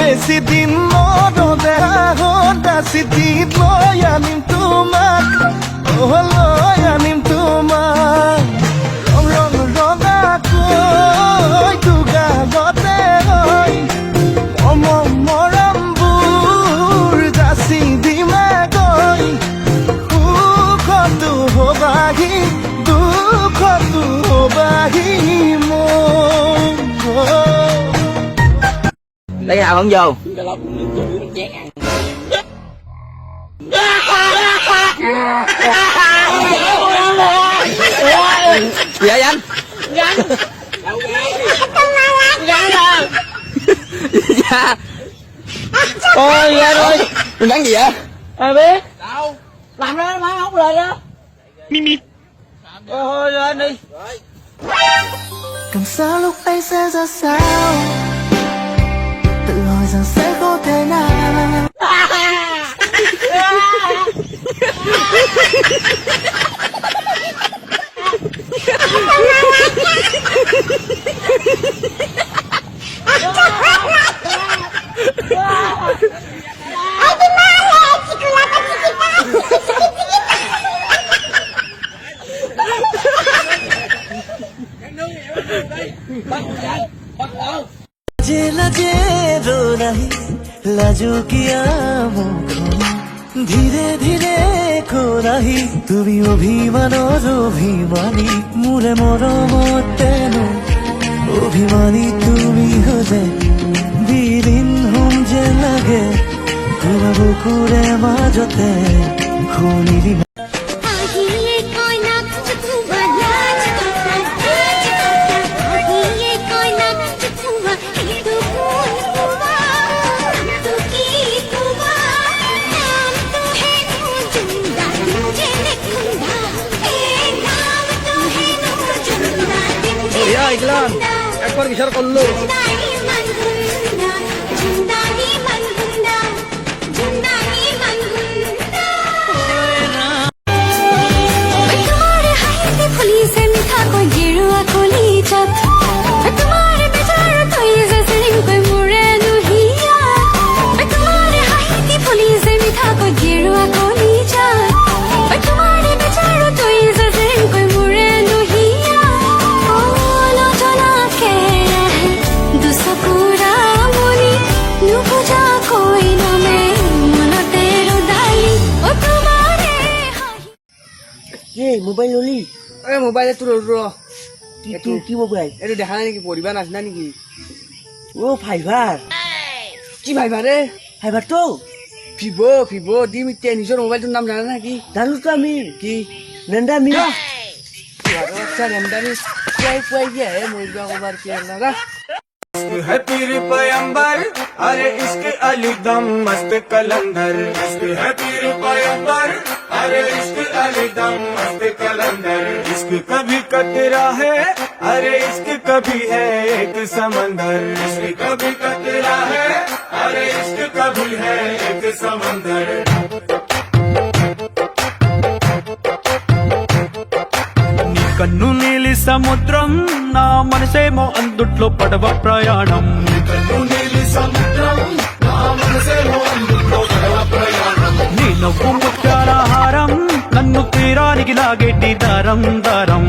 বেছি দিন নৰদে বেছি দিন লৈ আনিম তোমাক লৈ আনিম তোমাক ৰং ৰঙাকৈ দুগাবতে মৰমবোৰ যাচি দিমাগৈ সুখতো হবাহি দুখতো hobagi mo. Lấy nào không vô? Gì vậy anh? Gắn rồi. Dạ. Ôi ra rồi. Mình gắn gì vậy? Ai biết? Đâu? Làm đó má hút lên đó. Mi. Thôi lên đi. Cảm sao lúc ấy sẽ ra sao? Tự hỏi rằng sẽ có thể nào. লাজে রোনাহি লাজু কিয়া মুখ ধীরে ধীরে খোনাহি তুমি অভিমানৰ অভিমানী মোৰে মৰমতেন অভিমানী তুমি হলে বিলীন হম যে লাগে তোমাৰ বুকুৰে মাজতে শুনিলি Iklan, ekor kisar kollu. Mobile ললি মোবাইল তোৰ কি মোবাইল এইটো দেখা নাই নেকি পঢ়িবা নাছিলা নেকি ও ফাইভাৰ কি ভাইবা ৰে ফাইভাৰ তো ভিভ দিম এতিয়া নিজৰ মোবাইলটোৰ নাম জানা নেকি জানো তো আমি কি নেন্দামি নেন্দামি পুৱাই দিয়া হে মৰিবা কবাৰ কি না है पीर पैगंबर अरे इसके अली दम मस्त कलंदर इसके है पीर पैगंबर अरे इसके अली दम मस्त कलंदर इसके कभी कतरा है अरे इसके कभी है एक समंदर इसके कभी कतरा है अरे इसके कभी है एक समंदर కన్ను నీలి సముద్రం నా మనసేమో అందుట్లో పడవ ప్రయాణం నీ నవ్వు ముత్యాల హారం నన్ను తీరానికి లాగేటి దారం దారం